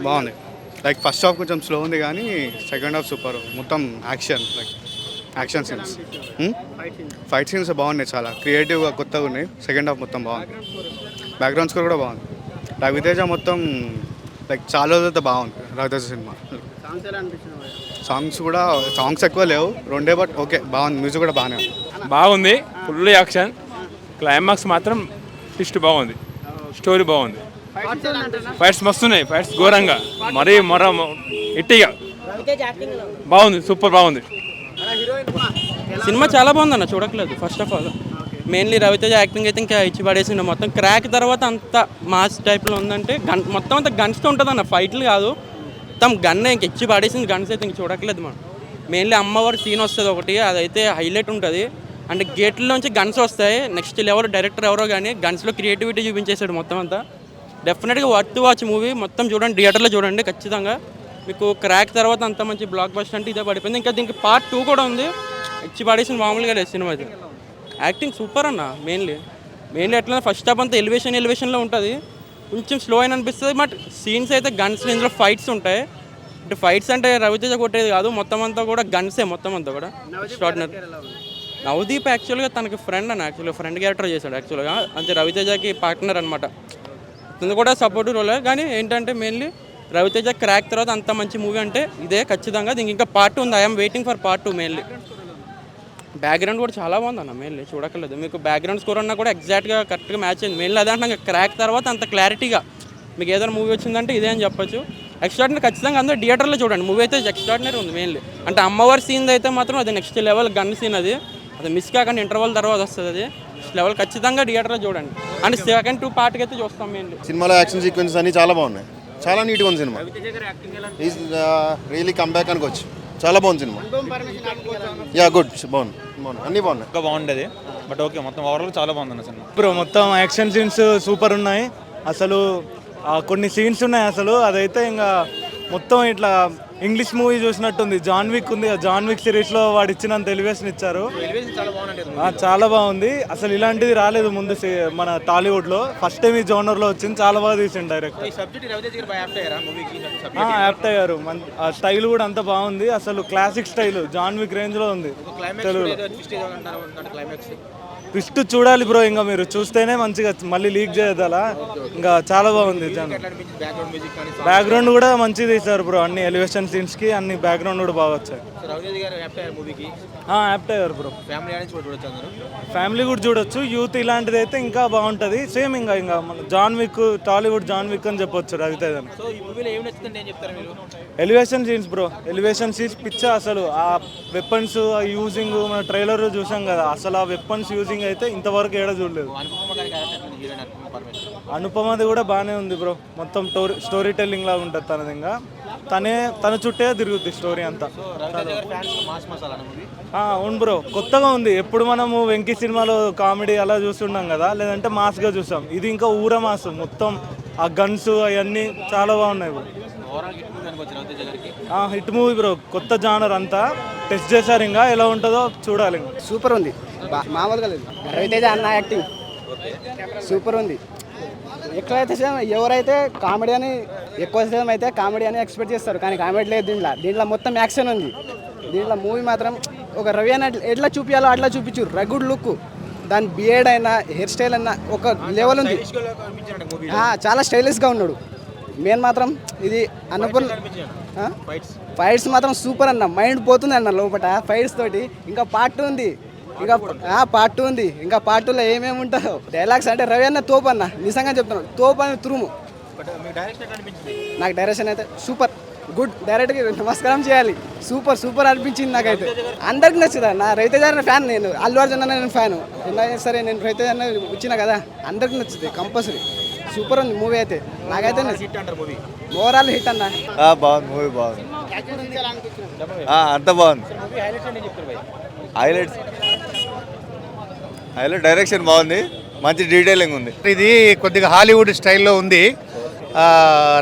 బాగుంది. Like first half కొంచెం slow ఉంది కానీ సెకండ్ హాఫ్ సూపర్. మొత్తం action, like action scenes, fight scenes బాగున్నాయి, చాలా క్రియేటివ్గా కొత్తగా ఉన్నాయి. సెకండ్ హాఫ్ మొత్తం బాగుంది. బ్యాక్గ్రౌండ్ స్కోర్ కూడా బాగుంది. రవితేజ మొత్తం లైక్ చాలా రోజులతో బాగుంది రవితేజ సినిమా. సాంగ్స్ ఎక్కువ లేవు, రెండే, బట్ ఓకే బాగుంది. మ్యూజిక్ కూడా బాగుంది. ఫుల్ యాక్షన్, క్లైమాక్స్ మాత్రం ట్విస్ట్ బాగుంది. స్టోరీ బాగుంది. ఫైట్స్ మస్తున్నాయి, ఫైట్స్ ఘోరంగా మరీ ఇట్టిగా బాగుంది. సూపర్ బాగుంది. సినిమా చాలా బాగుందన్న, చూడట్లేదు. First of all mainly Ravi Teja acting అయితే ఇంకా ఇచ్చి పడేసిండు. మొత్తం క్రాక్ తర్వాత అంత మాస్ టైప్లో ఉందంటే మొత్తం అంతా గన్స్తో ఉంటుంది అన్న, ఫైట్లు కాదు, మొత్తం గన్నే ఇంక ఇచ్చి పడేసింది. గన్స్ అయితే ఇంక చూడట్లేదు మనం. మెయిన్లీ అమ్మవారి సీన్ వస్తుంది ఒకటి, అదైతే హైలైట్ ఉంటుంది. అంటే గేట్లోంచి గన్స్ వస్తాయి. నెక్స్ట్ లెవెల్ డైరెక్టర్ ఎవరో కానీ గన్స్లో క్రియేటివిటీ చూపించేశాడు మొత్తం అంతా. డెఫినెట్గా వర్త్ వాచ్ మూవీ. మొత్తం చూడండి, థియేటర్లో చూడండి ఖచ్చితంగా. మీకు క్రాక్ తర్వాత అంత మంచి బ్లాక్ బస్టర్ అంటే ఇదే పడిపోయింది. ఇంకా దీనికి పార్ట్ 2 కూడా ఉంది. ఇచ్చి పడేసిన మామూలుగా లేదు సినిమా అయితే. యాక్టింగ్ సూపర్ అన్న. మెయిన్లీ ఎట్లా ఫస్ట్ హాఫ్ అంతా ఎలివేషన్లో ఉంటుంది, కొంచెం స్లో అయిన అనిపిస్తుంది. బట్ సీన్స్ అయితే గన్స్, ఇందులో ఫైట్స్ ఉంటాయి. అంటే ఫైట్స్ అంటే రవితేజ కొట్టేది కాదు, మొత్తం అంతా కూడా గన్సే. మొత్తం అంతా కూడా ఎక్స్ట్రాడినరీ. నవదీప్ యాక్చువల్గా తనకి ఫ్రెండ్ అని, ఫ్రెండ్ క్యారెక్టర్ చేశాడు యాక్చువల్గా. అంటే రవితేజకి పార్ట్నర్ అనమాట. తను కూడా సపోర్టివ్ రోల్. కానీ ఏంటంటే మెయిన్లీ రవితేజ క్రాక్ తర్వాత అంత మంచి మూవీ అంటే ఇదే ఖచ్చితంగా. దీనికి ఇంకా పార్ట్ 2 ఉంది. I'm waiting for part 2. Mainly background కూడా చాలా బాగుంది అన్న. మెయిన్లీ చూడక్కర్లేదు, మీకు బ్యాక్గ్రౌండ్ స్కోర్ అన్నా కూడా ఎగ్జాక్ట్గా కరెక్ట్గా మ్యాచ్ అయింది. మెయిన్లీ అదే అంటే క్రాక్ తర్వాత అంత క్లారిటీగా మీకు ఏదైనా మూవీ వచ్చిందంటే ఇదే అని చెప్పొచ్చు. ఎక్స్ట్రాడినరీ ఖచ్చితంగా అందరూ థియేటర్లో చూడండి. మూవీ అయితే ఎక్స్ట్రాడినరీ ఉంది. మెయిన్లీ అంటే అమ్మవారి సీన్ అయితే మాత్రం అది నెక్స్ట్ లెవెల్ గన్ సీన్. అది మిస్ కాకుండా ఇంటర్వల్ తర్వాత వస్తుంది. అది లెవెల్ ఖచ్చితంగా థియేటర్లో చూడండి. అంటే సెకండ్ 2 పార్ట్కి అయితే చూస్తాం. మెయిన్లీ సినిమాలో యాక్షన్ సీక్వెన్సెస్ అన్ని చాలా బాగున్నాయి, చాలా నీట్గా ఉంది సినిమా. ఈజ్ రియలీ కమ్బ్యాక్ అనుకోవచ్చు. చాలా బాగుంది సినిమా. యా గుడ్, బాగుంది, అన్నీ బాగున్నాయి. ఇంకా బాగుండేది, బట్ ఓకే మొత్తం ఓవరాల్ చాలా బాగుంది సినిమా. ఇప్పుడు మొత్తం యాక్షన్ సీన్స్ సూపర్ ఉన్నాయి. అసలు కొన్ని సీన్స్ ఉన్నాయి అసలు, అదైతే ఇంకా మొత్తం ఇట్లా ఇంగ్లీష్ మూవీ చూసినట్టుంది. జాన్ విక్ ఉంది, జాన్ విక్ సిరీస్లో వాడు ఇచ్చినంత ఎలివేషన్ ఇచ్చారు. చాలా బాగుంది. అసలు ఇలాంటిది రాలేదు ముందు మన టాలీవుడ్లో. ఫస్ట్ టైం ఈ జోనర్లో వచ్చింది. చాలా బాగా తీసిండు డైరెక్టర్. యాప్ట్ అయ్యారు. స్టైల్ కూడా అంత బాగుంది. అసలు క్లాసిక్ స్టైల్ జాన్ విక్ రేంజ్లో ఉంది. తెలుగులో ట్విస్ట్ చూడాలి బ్రో, ఇంకా మీరు చూస్తేనే మంచిగా, మళ్ళీ లీక్ చేయదలా. ఇంకా చాలా బాగుంది. బ్యాక్గ్రౌండ్ కూడా మంచిగా తీశారు బ్రో. అన్ని ఎలివేషన్ సీన్స్కి అన్ని బ్యాక్గ్రౌండ్ కూడా బాగా వచ్చాయి. యాప్ట్ అయ్యారు బ్రో. ఫ్యామిలీ కూడా చూడొచ్చు. యూత్ ఇలాంటిది అయితే ఇంకా బాగుంటుంది. సేమ్ ఇంకా మన John Wick, Tollywood John Wick అని చెప్పొచ్చు రవితేజని. Elevation scenes bro, elevation scenes పిచ్చా. అసలు ఆ వెపన్స్ యూజింగ్ మన ట్రైలర్ చూసాం కదా, అసలు ఆ వెపన్స్ యూజింగ్ అయితే ఇంతవరకు ఏడా చూడలేదు. అనుపమది కూడా బాగానే ఉంది బ్రో. మొత్తం స్టోరీ టెల్లింగ్ లాగా ఉంటుంది తనది. ఇంకా తన చుట్టే తిరుగుద్ది స్టోరీ అంతా. అవును బ్రో, కొత్తగా ఉంది. ఎప్పుడు మనము వెంకీ సినిమాలో కామెడీ అలా చూస్తున్నాం కదా, లేదంటే మాస్గా చూసాం. ఇది ఇంకా ఊర మాస్. మొత్తం ఆ గన్స్ అవన్నీ చాలా బాగున్నాయి బ్రో. Hit movie bro. కొత్త జానర్ అంతా టెస్ట్ చేశారు. ఇంకా ఎలా ఉంటుందో చూడాలి. సూపర్ ఉంది, మామూలుగా లేదు. రవితేజ అన్న యాక్టింగ్ సూపర్ ఉంది. ఎక్కడైతే ఎవరైతే కామెడీ అని ఎక్కువ శాతం అయితే కామెడీ అని ఎక్స్పెక్ట్ చేస్తారు, కానీ కామెడీ లేదు దీంట్లో మొత్తం యాక్షన్ ఉంది. దీంట్లో మూవీ మాత్రం ఒక రవి అన్న ఎట్లా చూపించాలో అట్లా చూపించు. రగుడ్ లుక్, దాని బియర్డ్ అయినా హెయిర్ స్టైల్ అయినా ఒక లెవెల్ ఉంది. చాలా స్టైలిష్గా ఉన్నాడు. మెయిన్ మాత్రం ఇది అనుపూర్ణ ఫైట్స్ మాత్రం సూపర్ అన్న. మైండ్ పోతుంది అన్న లోపల ఫైట్స్ తోటి. ఇంకా పార్ట్ 2 ఉంది. ఇంకా పార్ట్ 2లో ఏమేమి ఉంటుందో. డైలాగ్స్ అంటే రవి అన్న తోపు అన్న, నిజంగా చెప్తున్నాను. తోపు అని తురుము. నాకు డైరెక్షన్ అయితే సూపర్ గుడ్. డైరెక్ట్గా నమస్కారం చేయాలి. సూపర్ అనిపించింది నాకైతే. అందరికి నచ్చుదా. నా రవితేజ అన్న ఫ్యాన్ నేను. అల్లు అర్జున్ అన్న నేను ఫ్యాను. ఎలా సరే నేను రవితేజ అన్న వచ్చిన కదా, అందరికి నచ్చుతుంది కంపల్సరీ. సూపర్ ఉంది మూవీ అయితే. నాకైతే ఓవరాల్ హిట్ అన్న. బాగుంది మూవీ, బాగుంది, అంత బాగుంది. హైలైట్ డైరెక్షన్ బాగుంది, మంచి డీటెయిలింగ్ ఉంది. ఇది కొద్దిగా హాలీవుడ్ స్టైల్లో ఉంది.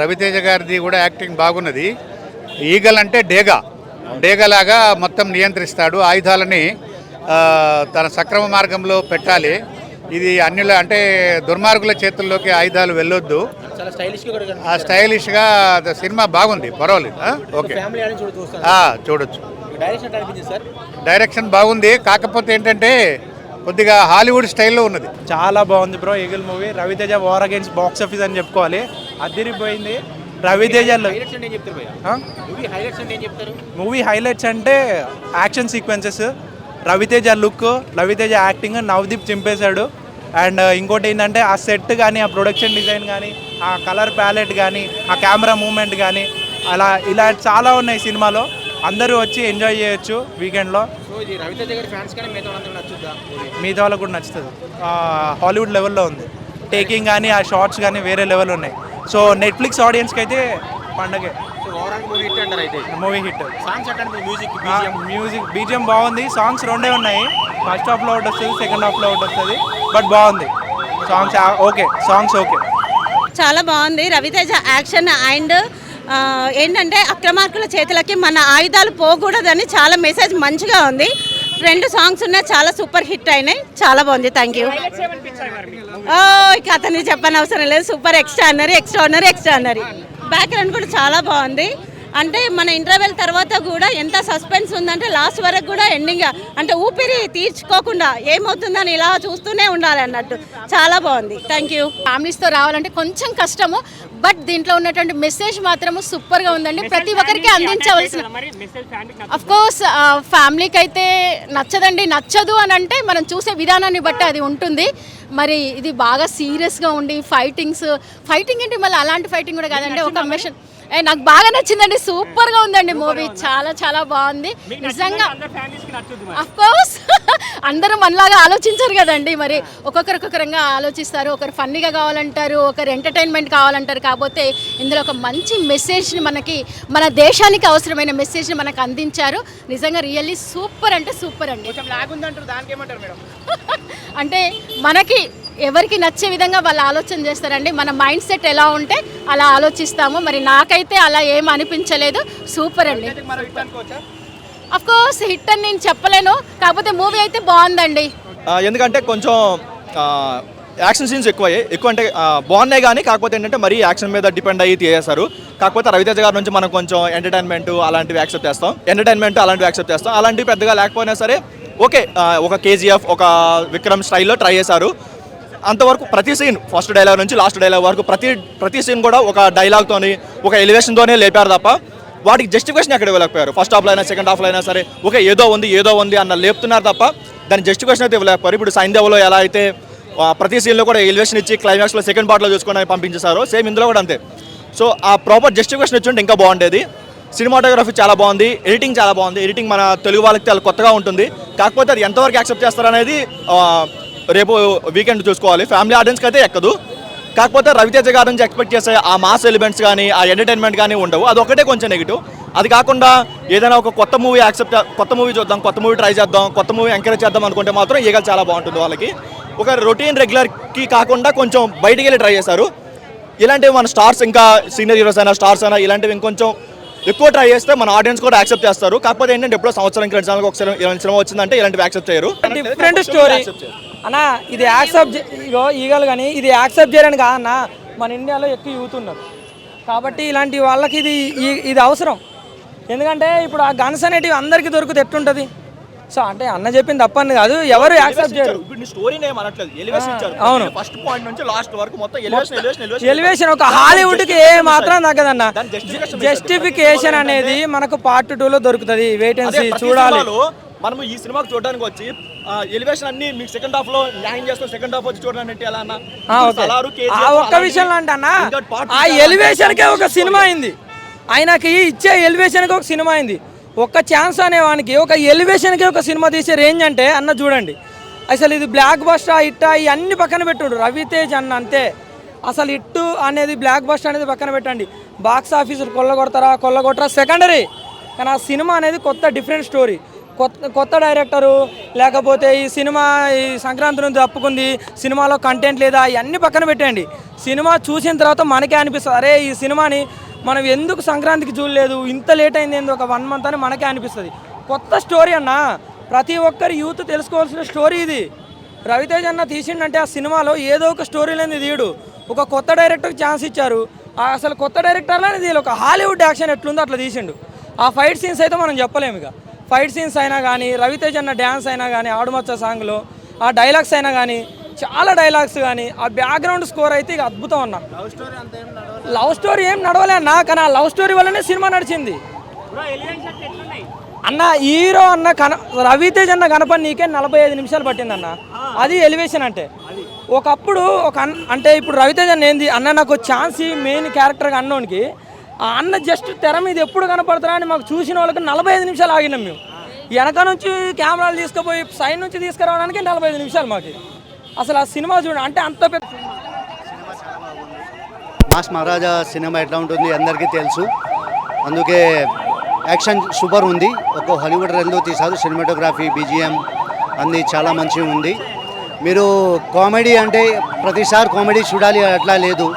రవితేజ గారిది కూడా యాక్టింగ్ బాగున్నది. ఈగల్ అంటే డేగలాగా మొత్తం నియంత్రిస్తాడు. ఆయుధాలని తన సక్రమ మార్గంలో పెట్టాలి. ఇది అన్యుల అంటే దుర్మార్గుల చేతుల్లోకి ఆయుధాలు వెళ్ళొద్దు. ఆ స్టైలిష్గా సినిమా బాగుంది, పర్వాలేదు. ఓకే, చూడొచ్చు. డైరెక్షన్ బాగుంది, కాకపోతే ఏంటంటే కొద్దిగా హాలీవుడ్ స్టైల్లో ఉన్నది. చాలా బాగుంది bro. Eagle movie Ravi Teja war against box office అని చెప్పుకోవాలి. అదిరిపోయింది. రవితేజ మూవీ హైలైట్స్ అంటే action sequences, Ravi Teja look, Ravi Teja acting Navdeep చింపేశాడు. అండ్ ఇంకోటి ఏంటంటే ఆ సెట్ కానీ, ఆ ప్రొడక్షన్ డిజైన్ కానీ, ఆ కలర్ ప్యాలెట్ కానీ, ఆ కెమెరా మూమెంట్ కానీ, ఇలా చాలా ఉన్నాయి సినిమాలో. అందరూ వచ్చి ఎంజాయ్ చేయొచ్చు వీకెండ్లో. మిగతా వాళ్ళకు కూడా నచ్చుతుంది. హాలీవుడ్ లెవెల్లో ఉంది. టేకింగ్ కానీ ఆ షార్ట్స్ కానీ వేరే లెవెల్ ఉన్నాయి. సో నెట్ఫ్లిక్స్ ఆడియన్స్కి అయితే పండగే. Movie hit. మ్యూజిక్ బీజిఎం బాగుంది. సాంగ్స్ రెండే ఉన్నాయి. ఫస్ట్ హాఫ్లో ఒకటి వస్తుంది, సెకండ్ హాఫ్లో ఒకటి వస్తుంది. బట్ బాగుంది. Songs okay, songs okay. చాలా బాగుంది. రవితేజ యాక్షన్ అండ్ ఏంటంటే అక్రమార్కుల చేతులకి మన ఆయుధాలు పోకూడదని చాలా మెసేజ్ మంచిగా ఉంది. 2 సాంగ్స్ ఉన్నాయి, చాలా సూపర్ హిట్ అయినాయి. చాలా బాగుంది. Thank you. ఇక అతన్ని చెప్పని అవసరం లేదు. Super extraordinary. బ్యాక్గ్రౌండ్ కూడా చాలా బాగుంది. అంటే మన ఇంటర్వెల్ తర్వాత కూడా ఎంత సస్పెన్స్ ఉందంటే లాస్ట్ వరకు కూడా ఎండింగ్ అంటే ఊపిరి తీర్చుకోకుండా ఏమవుతుందని ఇలా చూస్తూనే ఉండాలి అన్నట్టు. చాలా బాగుంది. Thank you. ఫ్యామిలీస్తో రావాలంటే కొంచెం కష్టము, బట్ దీంట్లో ఉన్నటువంటి మెసేజ్ మాత్రము సూపర్గా ఉందండి. ప్రతి ఒక్కరికి అందించవలసిన, అఫ్ కోర్స్ ఫ్యామిలీకి అయితే నచ్చదు అని అంటే మనం చూసే విధానాన్ని బట్టి అది ఉంటుంది. మరి ఇది బాగా సీరియస్గా ఉండి ఫైటింగ్ ఏంటి, మళ్ళీ అలాంటి ఫైటింగ్ కూడా కాదండి, ఒక మిషన్. నాకు బాగా నచ్చిందండి. సూపర్గా ఉందండి మూవీ. చాలా బాగుంది నిజంగా. అఫ్ కోర్స్ అందరూ మనలాగా ఆలోచించరు కదండి. మరి ఒక్కొక్కరంగా ఆలోచిస్తారు. ఒకరు ఫన్నీగా కావాలంటారు, ఒకరు ఎంటర్టైన్మెంట్ కావాలంటారు. కాకపోతే ఇందులో ఒక మంచి మెసేజ్ని మన దేశానికి అవసరమైన మెసేజ్ని మనకు అందించారు. నిజంగా రియల్లీ సూపర్ అంటే సూపర్ అండి. అంటే మనకి ఎవరికి నచ్చే విధంగా వాళ్ళు ఆలోచన చేస్తారండి. మన మైండ్ సెట్ ఎలా ఉంటే అలా ఆలోచిస్తాము. మరి నాకైతే అలా ఏం అనిపించలేదు. సూపర్ అండి. అఫ్ కోర్స్ హిట్ అని నేను చెప్పలేను, కాకపోతే మూవీ అయితే బాగుందండి. ఎందుకంటే కొంచెం యాక్షన్ సీన్స్ ఎక్కువ అంటే బాగున్నాయి, కానీ కాకపోతే ఏంటంటే మరీ యాక్షన్ మీద డిపెండ్ అయ్యి తీసేస్తారు. కాకపోతే రవితేజ గారి నుంచి మనం కొంచెం ఎంటర్టైన్మెంట్ అలాంటివి యాక్సెప్ట్ చేస్తాం. అలాంటివి పెద్దగా లేకపోయినా సరే ఓకే. ఒక కేజీఎఫ్, ఒక విక్రమ్ స్టైల్లో ట్రై చేశారు. అంతవరకు ప్రతి సీన్ ఫస్ట్ డైలాగ్ నుంచి లాస్ట్ డైలాగ్ వరకు ప్రతి సీన్ కూడా ఒక డైలాగ్తోని, ఒక ఎలివేషన్తోనే లేపారు తప్ప వాటికి జస్టిఫికేషన్ ఎక్కడ ఇవ్వలేకపోయారు. ఫస్ట్ హాఫ్లో అయినా సెకండ్ హాఫ్లో అయినా సరే ఓకే ఏదో ఉంది అన్న లేపుతున్నారు తప్ప దాని జస్టిఫికేషన్ అయితే ఇవ్వలేకపోయారు. ఇప్పుడు సైంధవ్లో ఎలా అయితే ప్రతి సీన్లో కూడా ఎలివేషన్ ఇచ్చి క్లైమాక్స్లో సెకండ్ పార్ట్లో చూసుకొని పంపించేశారు, సేమ్ ఇందులో కూడా అంతే. సో ఆ ప్రాపర్ జస్టిఫికేషన్ ఇచ్చి ఉంటే ఇంకా బాగుండేది. సినిమాటోగ్రఫీ చాలా బాగుంది, ఎడిటింగ్ చాలా బాగుంది. ఎడిటింగ్ మన తెలుగు వాళ్ళకి చాలా కొత్తగా ఉంటుంది. కాకపోతే అది ఎంతవరకు యాక్సెప్ట్ చేస్తారనేది రేపు వీకెండ్ చూసుకోవాలి. ఫ్యామిలీ ఆడియన్స్కి అయితే ఎక్కదు. కాకపోతే రవితేజ గారి నుంచి ఎక్స్పెక్ట్ చేసే ఆ మాస్ ఎలిమెంట్స్ కానీ, ఆ ఎంటర్టైన్మెంట్ కానీ ఉండవు. అది ఒకటే కొంచెం నెగిటివ్. అది కాకుండా ఏదైనా ఒక కొత్త మూవీ చూద్దాం, కొత్త మూవీ ట్రై చేద్దాం, కొత్త మూవీ ఎంకరేజ్ చేద్దాం అనుకుంటే మాత్రం ఈగల్ చాలా బాగుంటుంది. వాళ్ళకి ఒక రొటీన్ రెగ్యులర్కి కాకుండా కొంచెం బయటికి వెళ్ళి ట్రై చేశారు. ఇలాంటివి మన స్టార్స్, ఇంకా సీనియర్ హీరోస్ అయినా స్టార్స్ అయినా ఇలాంటివి ఇంకొంచెం ఎక్కువ ట్రై చేస్తే మన ఆడియన్స్ కూడా యాక్సెప్ట్ చేస్తారు. కాకపోతే ఏంటంటే ఎప్పుడో సంవత్సరానికి 2 సార్లు ఒకసారి సినిమా వచ్చిందంటే ఇలాంటివి యాక్సెప్ట్ చేయరు. డిఫరెంట్ స్టోరీ అన్న. ఇది యాక్సెప్ట్ ఈగలు కానీ ఇది యాక్సెప్ట్ చేయరని కాదన్న. మన ఇండియాలో ఎక్కువ యూత్ ఉన్నారు కాబట్టి ఇలాంటి వాళ్ళకి ఇది అవసరం. ఎందుకంటే ఇప్పుడు ఆ గన్స్ అనేటివి అందరికీ దొరికితే ఎట్లుంటుంది. సో అంటే అన్న చెప్పింది తప్పని కాదు, ఎవరు యాక్సెప్ట్ చేయరు. అవును, ఫస్ట్ పాయింట్ నుంచి లాస్ట్ వరకు మొత్తం ఎలివేషన్ ఒక హాలీవుడ్కి ఏ మాత్రం తగ్గదన్న. జస్టిఫికేషన్ అనేది మనకు పార్ట్ 2లో దొరుకుతుంది. వెయిట్ అండ్ సీ చూడాలి. మనం ఈ సినిమాకి చూడడానికి వచ్చి ఎలివేషన్ అన్ని మీకు సెకండ్ హాఫ్ లో న్యాయం చేస్తాం, సెకండ్ హాఫ్ వచ్చి చూడడానికి ఎలా అన్న. ఒక్క విషయంలో అంటే అన్న ఆ ఎలివేషన్కే ఒక సినిమా అయింది, ఆయనకి ఇచ్చే ఎలివేషన్కి ఒక సినిమా అయింది. ఒక్క ఛాన్స్ అనేవానికి ఒక ఎలివేషన్కి ఒక సినిమా తీసే రేంజ్ అంటే అన్న చూడండి. అసలు ఇది బ్లాక్ బస్టర్ హిట్ ఇవన్నీ పక్కన పెట్టుండ్రు. రవితేజ్ అన్న అంతే. అసలు హిట్ అనేది బ్లాక్ బస్టర్ అనేది పక్కన పెట్టండి. బాక్స్ ఆఫీసులు కొల్లగొట్టరా సెకండరీ, కానీ ఆ సినిమా అనేది కొత్త డిఫరెంట్ స్టోరీ. కొత్త డైరెక్టరు, లేకపోతే ఈ సంక్రాంతి నుంచి తప్పుకుంది, సినిమాలో కంటెంట్ లేదా, ఇవన్నీ పక్కన పెట్టండి. సినిమా చూసిన తర్వాత మనకే అనిపిస్తుంది, అరే ఈ సినిమాని మనం ఎందుకు సంక్రాంతికి చూడలేదు, ఇంత లేట్ అయింది ఏంది, ఒక 1 మంత్ అని మనకే అనిపిస్తుంది. కొత్త స్టోరీ అన్న, ప్రతి ఒక్కరి యూత్ తెలుసుకోవాల్సిన స్టోరీ ఇది. రవితేజ్ అన్న తీసిండంటే ఆ సినిమాలో ఏదో ఒక స్టోరీ లేని తీయడు. ఒక కొత్త డైరెక్టర్కి ఛాన్స్ ఇచ్చారు. అసలు కొత్త డైరెక్టర్లో ఇది ఒక హాలీవుడ్ యాక్షన్ ఎట్లుందో అట్లా తీసిండు. ఆ ఫైట్ సీన్స్ అయితే మనం చెప్పలేము. ఇక ఫైట్ సీన్స్ అయినా కానీ, రవితేజ అన్న డ్యాన్స్ అయినా కానీ, ఆడుమచ్చ సాంగ్లో ఆ డైలాగ్స్ అయినా కానీ, చాలా డైలాగ్స్ కానీ, ఆ బ్యాక్గ్రౌండ్ స్కోర్ అయితే ఇక అద్భుతం అన్న. లవ్ స్టోరీ ఏం నడవలే అన్న, కానీ ఆ లవ్ స్టోరీ వల్లనే సినిమా నడిచింది అన్న. హీరో అన్న రవితేజ అన్న కనపడి నీకే 45 నిమిషాలు పట్టిందన్న. అది ఎలివేషన్ అంటే. ఒకప్పుడు అంటే ఇప్పుడు రవితేజ అన్న ఏంది అన్న, నాకు ఛాన్స్ మెయిన్ క్యారెక్టర్గా అన్నోనికి, ఆ అన్న జస్ట్ తెర మీద ఎప్పుడు కనపడతారా అని మాకు చూసిన వాళ్ళకి 45 నిమిషాలు ఆగినాం మేము. వెనక నుంచి కెమెరాలు తీసుకుపోయి సైడ్ నుంచి తీసుకురావడానికి 45 నిమిషాలు మాకు. అసలు ఆ సినిమా చూడండి, అంటే అంత పెద్ద మాస్ మహారాజా సినిమా ఎట్లా ఉంటుంది అందరికీ తెలుసు. అందుకే యాక్షన్ సూపర్ ఉంది. ఒక హాలీవుడ్ రేంజ్లో తీశారు. సినిమాటోగ్రఫీ, బీజిఎం అన్నీ చాలా మంచిగా ఉంది. మీరు కామెడీ అంటే ప్రతిసారి కామెడీ చూడాలి అట్లా లేదు.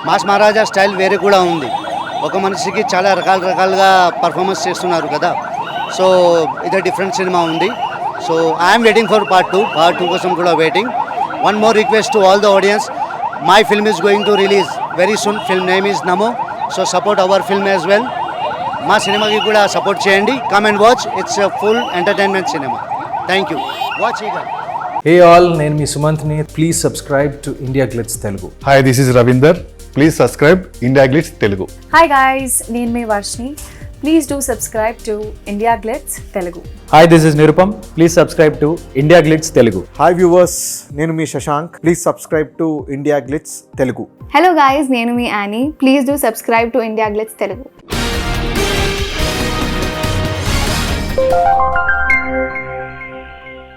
మాస్ మహారాజా స్టైల్ వేరే కూడా ఉంది. ఒక మనిషికి చాలా రకాలుగా పర్ఫార్మెన్స్ చేస్తున్నారు కదా. సో ఇది డిఫరెంట్ సినిమా ఉంది. So I'm waiting for part 2. Part 2 కోసం కూడా waiting. One more request to all the audience, my film is going to release very soon. Film name is Namo. So support our film as well. మా సినిమాకి కూడా support చేయండి. Come and watch. It's full entertainment సినిమా. Thank you. Watch ఇక. Hey all, నేను మీ సుమంత్ని. Please subscribe to India Glitz Telugu. Hi, this is Ravinder. Please subscribe India Glitz Telugu. Hi guys, నేను మీ Varshini. Please do subscribe to India Glitz Telugu. Hi, this is Nirupam. Please subscribe to India Glitz Telugu. Hi viewers, నేను మీ Shashank. Please subscribe to India Glitz Telugu. Hello guys, నేను మీ Annie. Please do subscribe to India Glitz Telugu.